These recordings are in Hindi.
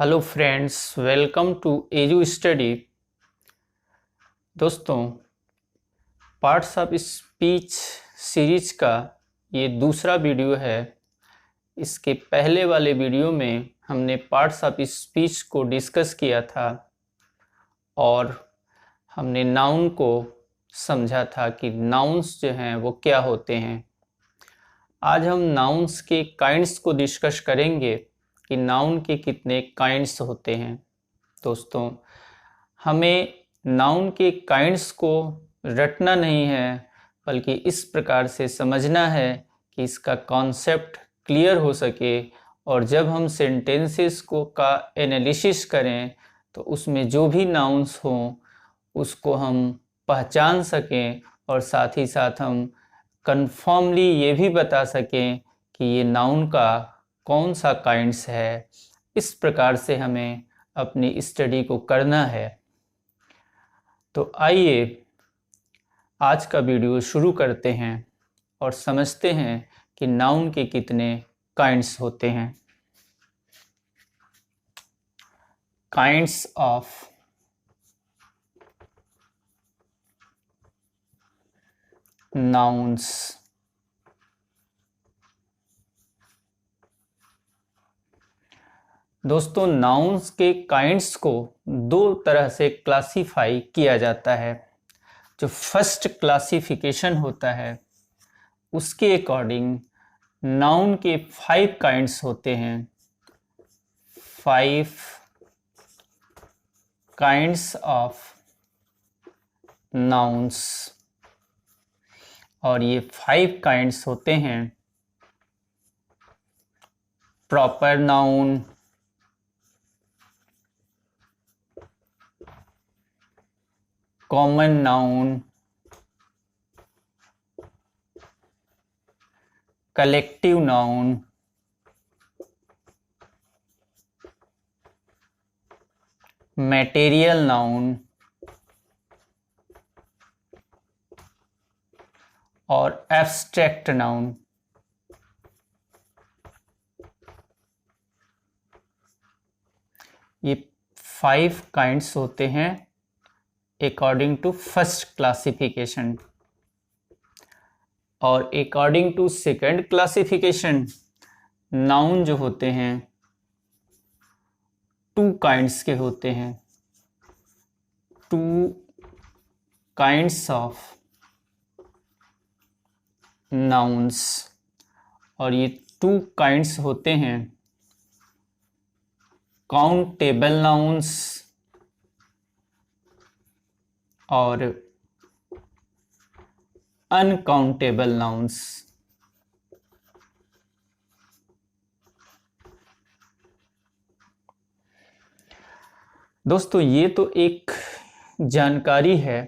Hello friends, welcome to Edu study. दोस्तों, पार्ट्स ऑफ स्पीच सीरीज का ये दूसरा वीडियो है। इसके पहले वाले वीडियो में हमने पार्ट्स ऑफ स्पीच को डिस्कस किया था और हमने नाउन को समझा था कि नाउन्स जो हैं वो क्या होते हैं। आज हम नाउन्स के काइंड्स को डिस्कस करेंगे कि नाउन के कितने काइंड्स होते हैं। दोस्तों, हमें नाउन के काइंड्स को रटना नहीं है, बल्कि इस प्रकार से समझना है कि इसका कॉन्सेप्ट क्लियर हो सके और जब हम सेंटेंसेस को का एनालिसिस करें तो उसमें जो भी नाउन्स हों उसको हम पहचान सकें और साथ ही साथ हम कन्फर्मली ये भी बता सकें कि ये नाउन का कौन सा काइंड्स है। इस प्रकार से हमें अपनी स्टडी को करना है। तो आइए आज का वीडियो शुरू करते हैं और समझते हैं कि नाउन के कितने काइंड्स होते हैं। Kinds of nouns. दोस्तों, नाउन्स के काइंड्स को दो तरह से क्लासिफाई किया जाता है। जो फर्स्ट क्लासिफिकेशन होता है उसके अकॉर्डिंग नाउन के 5 काइंड्स होते हैं। 5 काइंड्स ऑफ नाउन्स, और ये 5 काइंड्स होते हैं proper noun, common noun, collective noun, material noun और एब्स्ट्रैक्ट नाउन। ये 5 काइंड्स होते हैं अकॉर्डिंग टू फर्स्ट क्लासिफिकेशन। और according to second classification noun जो होते हैं 2 काइंड्स के होते हैं। 2 काइंड्स ऑफ नाउन्स, और ये 2 काइंड्स होते हैं काउंटेबल नाउन्स और अनकाउंटेबल नाउन्स। दोस्तों, ये तो एक जानकारी है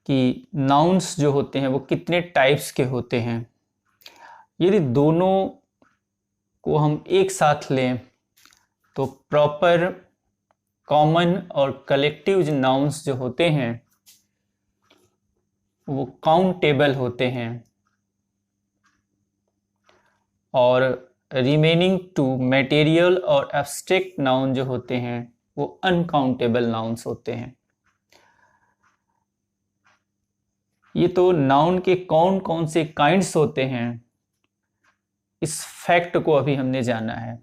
कि नाउन्स जो होते हैं वो कितने टाइप्स के होते हैं। यदि दोनों को हम एक साथ लें तो प्रॉपर, कॉमन और कलेक्टिव जो नाउन्स जो होते हैं वो काउंटेबल होते हैं, और रिमेनिंग 2 मटेरियल और एब्स्ट्रैक्ट नाउन जो होते हैं वो अनकाउंटेबल नाउन्स होते हैं। ये तो नाउन के कौन कौन से काइंड्स होते हैं इस फैक्ट को अभी हमने जाना है।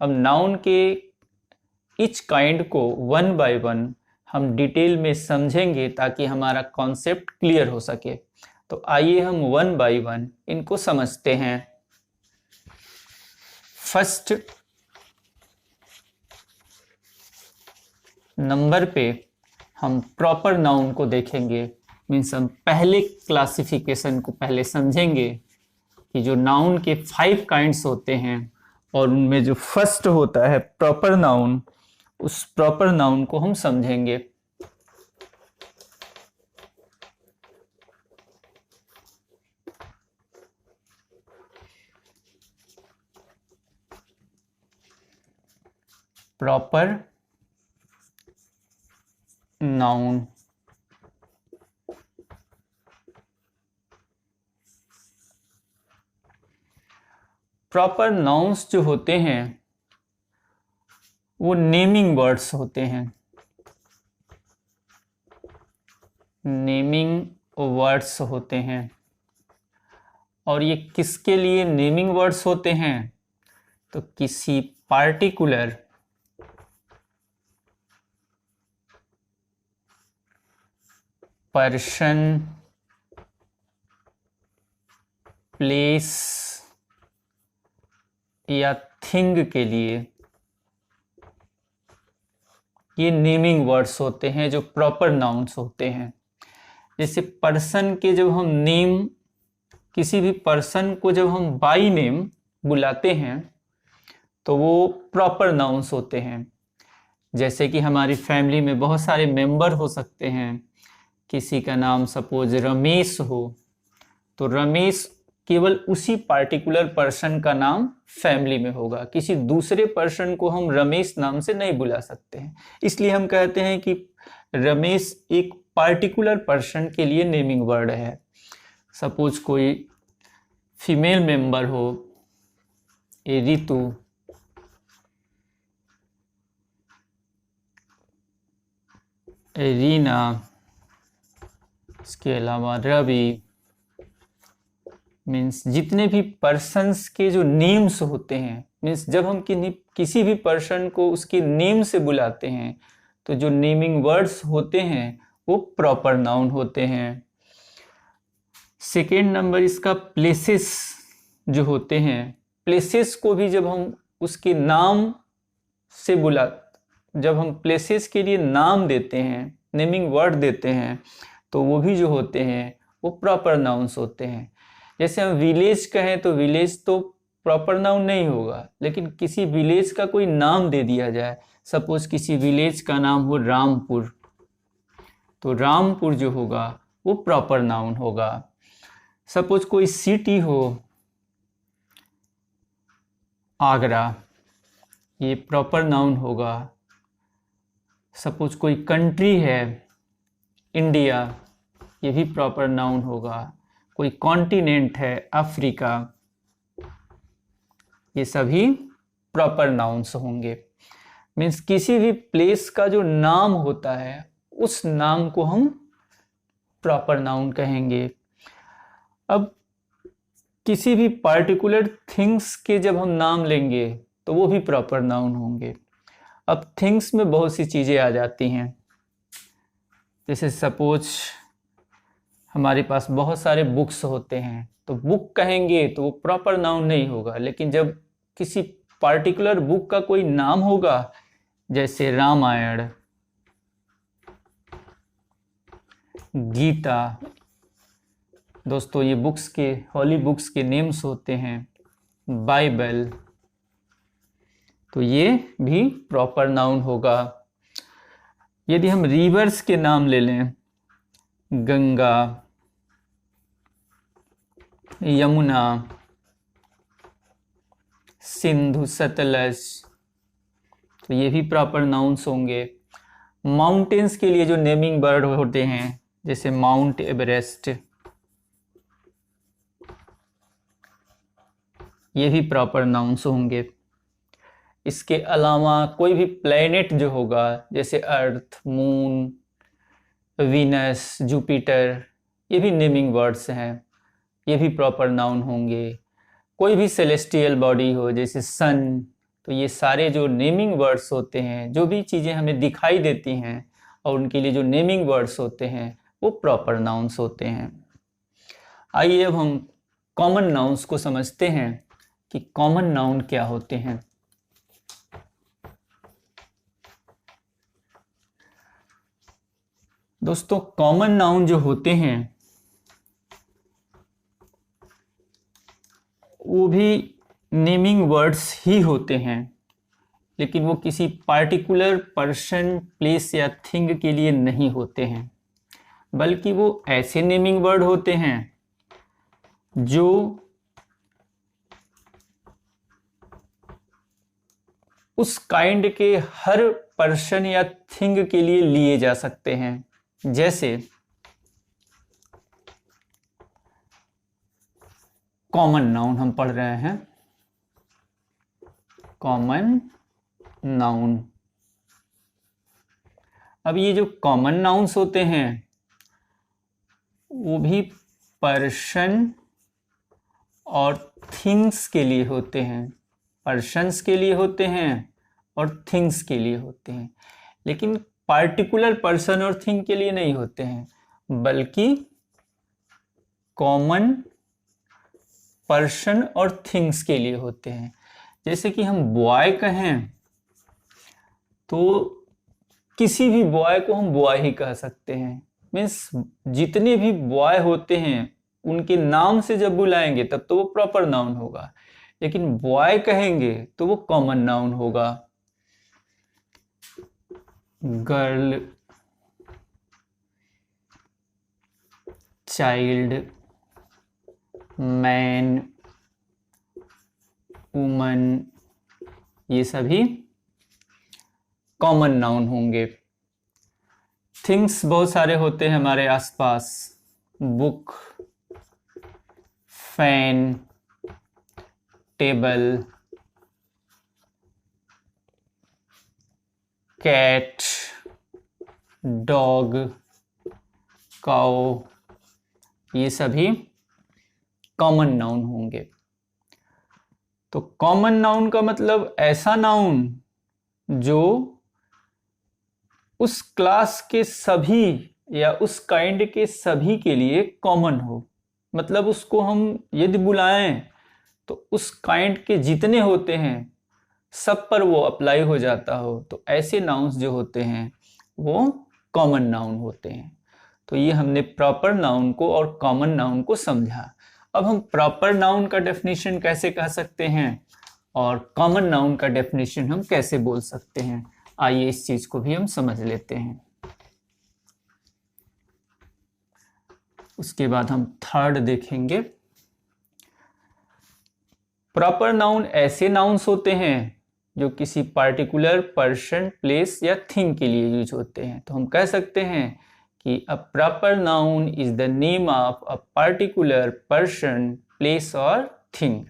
अब नाउन के ईच काइंड को 1 बाय 1 हम डिटेल में समझेंगे ताकि हमारा कॉन्सेप्ट क्लियर हो सके। तो आइए हम 1 बाय 1 इनको समझते हैं। फर्स्ट नंबर पे हम प्रॉपर नाउन को देखेंगे। मीन्स हम पहले क्लासिफिकेशन को पहले समझेंगे कि जो नाउन के 5 काइंड्स होते हैं और उनमें जो फर्स्ट होता है प्रॉपर नाउन, उस प्रॉपर नाउन को हम समझेंगे। Proper noun. प्रॉपर नाउन्स जो होते हैं वो नेमिंग वर्ड्स होते हैं। नेमिंग वर्ड्स होते हैं। और ये किसके लिए नेमिंग वर्ड्स होते हैं? तो किसी पार्टिकुलर पर्सन, प्लेस या थिंग के लिए ये नेमिंग वर्ड्स होते हैं, जो प्रॉपर नाउन्स होते हैं। जैसे पर्सन के जब हम नेम, किसी भी पर्सन को जब हम बाय नेम बुलाते हैं तो वो प्रॉपर नाउन्स होते हैं। जैसे कि हमारी फैमिली में बहुत सारे मेंबर हो सकते हैं, किसी का नाम सपोज रमेश हो, तो रमेश केवल उसी पार्टिकुलर पर्सन का नाम फैमिली में होगा, किसी दूसरे पर्सन को हम रमेश नाम से नहीं बुला सकते हैं। इसलिए हम कहते हैं कि रमेश एक पार्टिकुलर पर्सन के लिए नेमिंग वर्ड है। सपोज कोई फीमेल मेंबर हो, ए रितु, ए रीना, इसके अलावा रवि, मीन्स जितने भी पर्सन्स के जो नेम्स होते हैं, मीन्स जब हम किसी भी पर्सन को उसके नेम से बुलाते हैं तो जो नेमिंग वर्ड्स होते हैं वो प्रॉपर नाउन होते हैं। सेकेंड नंबर इसका प्लेसेस जो होते हैं, प्लेसेस को भी जब हम उसके नाम से जब हम प्लेसेस के लिए नाम देते हैं, नेमिंग वर्ड देते हैं, तो वो भी जो होते हैं वो प्रॉपर नाउन्स होते हैं। जैसे हम विलेज कहें तो विलेज तो प्रॉपर नाउन नहीं होगा, लेकिन किसी विलेज का कोई नाम दे दिया जाए, सपोज किसी विलेज का नाम हो रामपुर, तो रामपुर जो होगा वो प्रॉपर नाउन होगा। सपोज कोई सिटी हो आगरा, ये प्रॉपर नाउन होगा। सपोज कोई कंट्री है इंडिया, ये भी प्रॉपर नाउन होगा। कोई कॉन्टिनेंट है अफ्रीका, ये सभी प्रॉपर नाउन्स होंगे। मीन्स किसी भी प्लेस का जो नाम होता है उस नाम को हम प्रॉपर नाउन कहेंगे। अब किसी भी पार्टिकुलर थिंग्स के जब हम नाम लेंगे तो वो भी प्रॉपर नाउन होंगे। अब थिंग्स में बहुत सी चीज़ें आ जाती हैं, जैसे सपोज हमारे पास बहुत सारे बुक्स होते हैं, तो बुक कहेंगे तो वो प्रॉपर नाउन नहीं होगा, लेकिन जब किसी पार्टिकुलर बुक का कोई नाम होगा, जैसे रामायण, गीता, दोस्तों ये बुक्स के, हॉली बुक्स के नेम्स होते हैं, बाइबल, तो ये भी प्रॉपर नाउन होगा। यदि हम रिवर्स के नाम ले लें, गंगा, यमुना, सिंधु, सतलज, तो ये भी प्रॉपर नाउन्स होंगे। माउंटेन्स के लिए जो नेमिंग वर्ड होते हैं, जैसे माउंट एवरेस्ट, ये भी प्रॉपर नाउन्स होंगे। इसके अलावा कोई भी प्लेनेट जो होगा, जैसे अर्थ, मून, वीनस, जुपिटर, ये भी नेमिंग वर्ड्स हैं, ये भी प्रॉपर नाउन होंगे। कोई भी सेलेस्टियल बॉडी हो, जैसे सन, तो ये सारे जो नेमिंग वर्ड्स होते हैं, जो भी चीज़ें हमें दिखाई देती हैं और उनके लिए जो नेमिंग वर्ड्स होते हैं वो प्रॉपर नाउन्स होते हैं। आइए अब हम कॉमन नाउन्स को समझते हैं कि कॉमन नाउन क्या होते हैं। दोस्तों कॉमन नाउन जो होते हैं वो भी नेमिंग वर्ड्स ही होते हैं, लेकिन वो किसी पार्टिकुलर पर्सन, प्लेस या थिंग के लिए नहीं होते हैं, बल्कि वो ऐसे नेमिंग वर्ड होते हैं जो उस काइंड के हर पर्सन या थिंग के लिए लिए जा सकते हैं। जैसे कॉमन नाउन हम पढ़ रहे हैं, कॉमन नाउन। अब ये जो कॉमन नाउन्स होते हैं वो भी पर्सन और थिंग्स के लिए होते हैं, पर्सन्स के लिए होते हैं और थिंग्स के लिए होते हैं, लेकिन पार्टिकुलर पर्सन और थिंग के लिए नहीं होते हैं, बल्कि कॉमन पर्सन और थिंग्स के लिए होते हैं। जैसे कि हम बॉय कहें तो किसी भी बॉय को हम बॉय ही कह सकते हैं, मीन्स जितने भी बॉय होते हैं उनके नाम से जब बुलाएंगे तब तो वो प्रॉपर नाउन होगा, लेकिन बॉय कहेंगे तो वो कॉमन नाउन होगा। गर्ल, चाइल्ड, मैन, वुमन, ये सभी कॉमन नाउन होंगे। थिंग्स बहुत सारे होते हैं हमारे आसपास, book, fan, table, cat, dog, cow, ये सभी कॉमन नाउन होंगे। तो कॉमन नाउन का मतलब ऐसा नाउन जो उस क्लास के सभी या उस काइंड के सभी के लिए कॉमन हो, मतलब उसको हम यदि बुलाएं तो उस काइंड के जितने होते हैं सब पर वो अप्लाई हो जाता हो, तो ऐसे नाउन्स जो होते हैं वो कॉमन नाउन होते हैं। तो ये हमने प्रॉपर नाउन को और कॉमन नाउन को समझा। अब हम प्रॉपर नाउन का डेफिनेशन कैसे कह सकते हैं और कॉमन नाउन का डेफिनेशन हम कैसे बोल सकते हैं, आइए इस चीज को भी हम समझ लेते हैं। उसके बाद हम थर्ड देखेंगे। प्रॉपर नाउन ऐसे नाउन्स होते हैं जो किसी पार्टिकुलर पर्सन, प्लेस या थिंग के लिए यूज होते हैं। तो हम कह सकते हैं कि a proper noun is the name of a particular person, place और थिंग।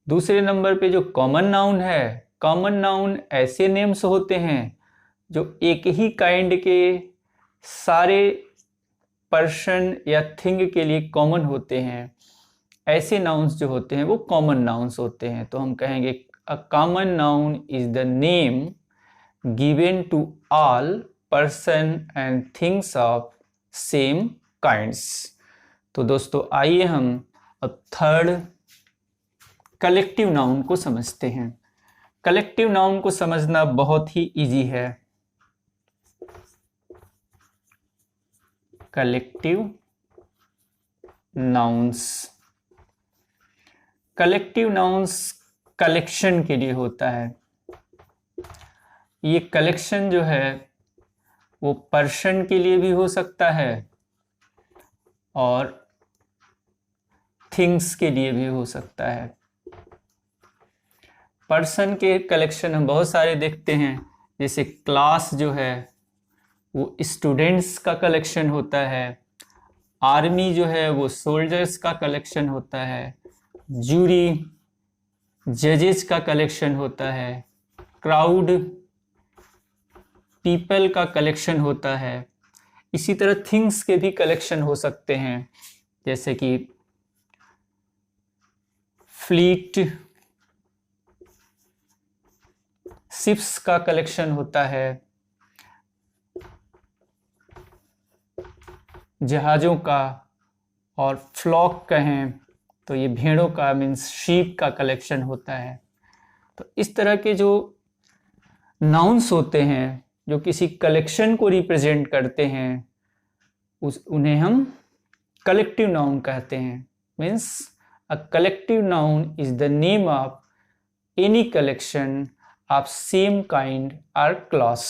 दूसरे नंबर पे जो कॉमन नाउन है, कॉमन नाउन ऐसे नेम्स होते हैं जो एक ही काइंड के सारे पर्सन या थिंग के लिए कॉमन होते हैं। ऐसे नाउन्स जो होते हैं वो कॉमन नाउन्स होते हैं। तो हम कहेंगे a common noun is the name given to all person and things of same kinds. तो दोस्तों आइए हम अब थर्ड कलेक्टिव नाउन को समझते हैं। कलेक्टिव नाउन को समझना बहुत ही इजी है। Collective nouns, collective nouns collection के लिए होता है। ये कलेक्शन जो है वो पर्सन के लिए भी हो सकता है और थिंग्स के लिए भी हो सकता है। पर्सन के कलेक्शन हम बहुत सारे देखते हैं, जैसे क्लास जो है वो स्टूडेंट्स का कलेक्शन होता है, आर्मी जो है वो सोल्जर्स का कलेक्शन होता है, जूरी जजेस का कलेक्शन होता है, क्राउड पीपल का कलेक्शन होता है। इसी तरह थिंग्स के भी कलेक्शन हो सकते हैं, जैसे कि फ्लीट, शिप्स का कलेक्शन होता है, जहाज़ों का, और फ्लॉक कहें तो ये भेड़ों का मीन्स शीप का कलेक्शन होता है। तो इस तरह के जो नाउन्स होते हैं जो किसी कलेक्शन को रिप्रेजेंट करते हैं उन्हें हम कलेक्टिव नाउन कहते हैं। Means a collective noun is the name of any collection of same kind और क्लास।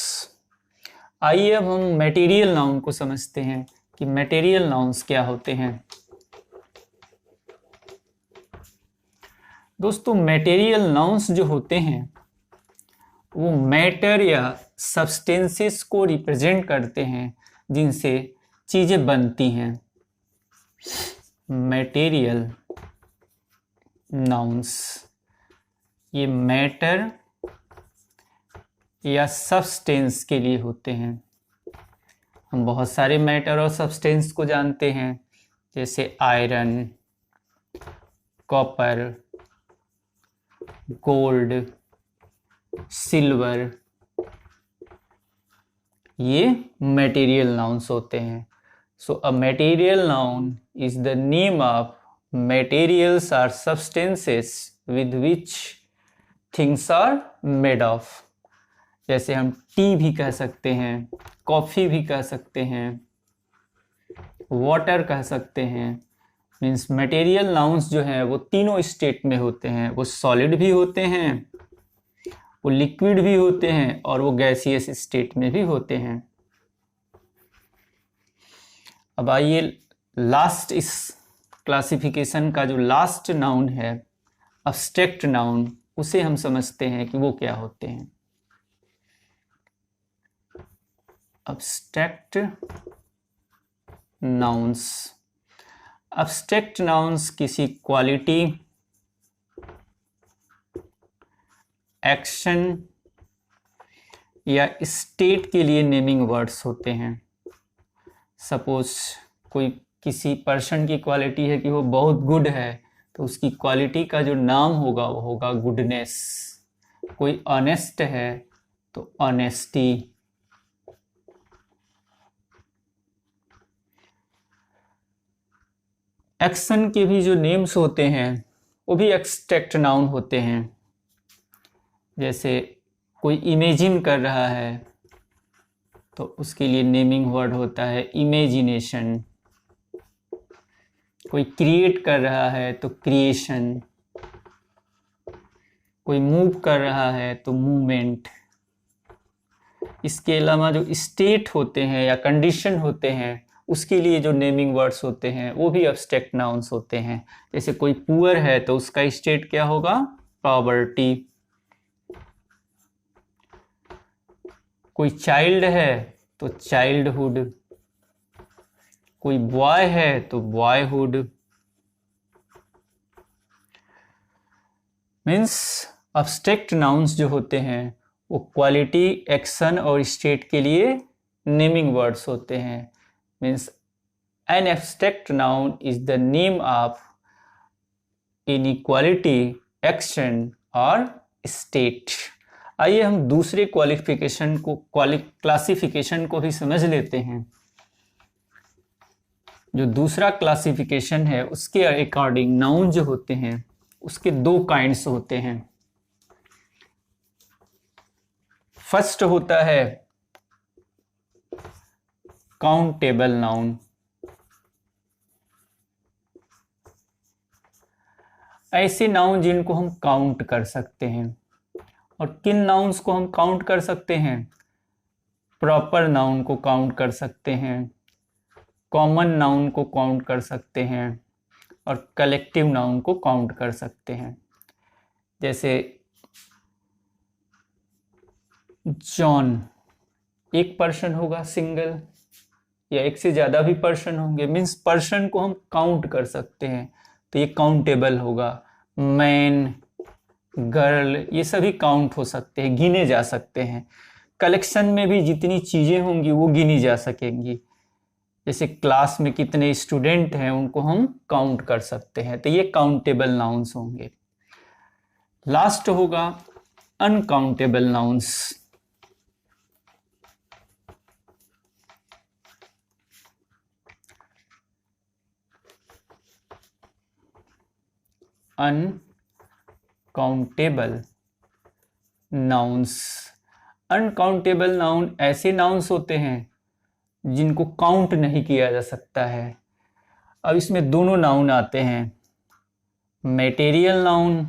आइए अब हम मटेरियल नाउन को समझते हैं कि मटेरियल नाउन्स क्या होते हैं। दोस्तों मटेरियल नाउन्स जो होते हैं वो मैटर या सब्सटेंसेस को रिप्रेजेंट करते हैं जिनसे चीजें बनती हैं। मटेरियल नाउन्स ये मैटर या सब्सटेंस के लिए होते हैं। हम बहुत सारे मैटर और सब्सटेंस को जानते हैं, जैसे आयरन, कॉपर, गोल्ड, सिल्वर, ये मटेरियल नाउन्स होते हैं। So a material noun is the name of materials or substances with which things are made of। जैसे हम टी भी कह सकते हैं, कॉफ़ी भी कह सकते हैं, वाटर कह सकते हैं। मीन्स मटेरियल नाउन्स जो हैं वो तीनों स्टेट में होते हैं। वो सॉलिड भी होते हैं, वो लिक्विड भी होते हैं, और वो गैसियस स्टेट में भी होते हैं। अब आइए लास्ट इस क्लासिफिकेशन का जो लास्ट नाउन है, अब्स्ट्रैक्ट नाउन, उसे हम समझते हैं कि वो क्या होते हैं। Abstract nouns. अब्स्ट्रैक्ट नाउन्स किसी क्वालिटी, एक्शन या स्टेट के लिए नेमिंग वर्ड्स होते हैं। सपोज कोई किसी पर्सन की क्वालिटी है कि वो बहुत गुड है, तो उसकी क्वालिटी का जो नाम होगा वो होगा गुडनेस। कोई ऑनेस्ट है तो ऑनेस्टी। एक्शन के भी जो नेम्स होते हैं वो भी एब्स्ट्रैक्ट नाउन होते हैं। जैसे कोई इमेजिन कर रहा है तो उसके लिए नेमिंग वर्ड होता है इमेजिनेशन। कोई क्रिएट कर रहा है तो क्रिएशन। कोई मूव कर रहा है तो मूवमेंट। इसके अलावा जो स्टेट होते हैं या कंडीशन होते हैं उसके लिए जो नेमिंग वर्ड्स होते हैं वो भी एब्स्ट्रैक्ट नाउन्स होते हैं। जैसे कोई पुअर है तो उसका स्टेट क्या होगा? पॉवर्टी। कोई चाइल्ड है तो चाइल्डहुड। कोई बॉय है तो बॉयहुड। मीन्स एब्स्ट्रैक्ट नाउन्स जो होते हैं वो क्वालिटी, एक्शन और स्टेट के लिए नेमिंग वर्ड्स होते हैं। Means an abstract noun is the name of any quality, action और स्टेट। आइए हम दूसरे क्लासिफिकेशन को भी समझ लेते हैं। जो दूसरा क्लासिफिकेशन है उसके अकॉर्डिंग नाउन जो होते हैं उसके दो काइंड्स होते हैं। फर्स्ट होता है काउंटेबल नाउन। ऐसे नाउन जिनको हम काउंट कर सकते हैं। और किन नाउन्स को हम काउंट कर सकते हैं? प्रॉपर नाउन को काउंट कर सकते हैं, कॉमन नाउन को काउंट कर सकते हैं और कलेक्टिव नाउन को काउंट कर सकते हैं। जैसे जॉन एक पर्सन होगा सिंगल, या एक से ज़्यादा भी पर्सन होंगे। मीन्स पर्सन को हम काउंट कर सकते हैं तो ये काउंटेबल होगा। मैन, गर्ल, ये सभी काउंट हो सकते हैं, गिने जा सकते हैं। कलेक्शन में भी जितनी चीज़ें होंगी वो गिनी जा सकेंगी। जैसे क्लास में कितने स्टूडेंट हैं उनको हम काउंट कर सकते हैं, तो ये काउंटेबल नाउन्स होंगे। लास्ट होगा uncountable nouns. Uncountable nouns. Uncountable noun ऐसे नाउन्स होते हैं जिनको काउंट नहीं किया जा सकता है। अब इसमें दोनों नाउन आते हैं, मटेरियल नाउन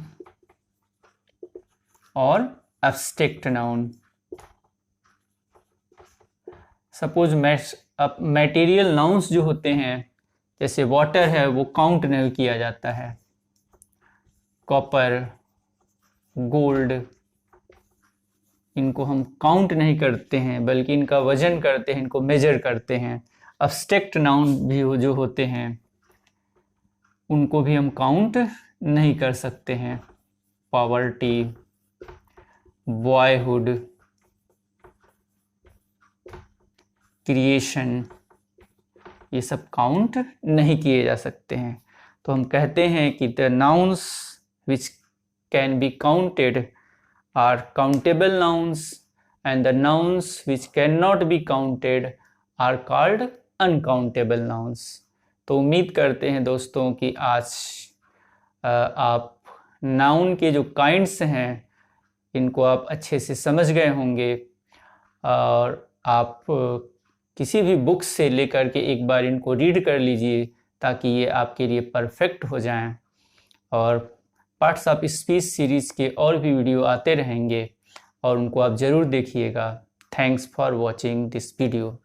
और abstract noun. Suppose material nouns जो होते हैं, जैसे वाटर है वो काउंट नहीं किया जाता है। कॉपर, गोल्ड, इनको हम काउंट नहीं करते हैं बल्कि इनका वजन करते हैं, इनको मेजर करते हैं। एब्स्ट्रैक्ट नाउन भी जो होते हैं उनको भी हम काउंट नहीं कर सकते हैं। पॉवर्टी, बॉयहुड, क्रिएशन, ये सब काउंट नहीं किए जा सकते हैं। तो हम कहते हैं कि the nouns which can be counted are countable nouns and the nouns which can not be counted are called uncountable nouns. तो उम्मीद करते हैं दोस्तों कि आज आप नाउन के जो काइंड्स हैं इनको आप अच्छे से समझ गए होंगे, और आप किसी भी बुक से लेकर के एक बार इनको रीड कर लीजिए ताकि ये आपके लिए परफेक्ट हो जाएं। और पार्ट्स ऑफ स्पीच सीरीज़ के और भी वीडियो आते रहेंगे और उनको आप ज़रूर देखिएगा। Thanks for watching this video.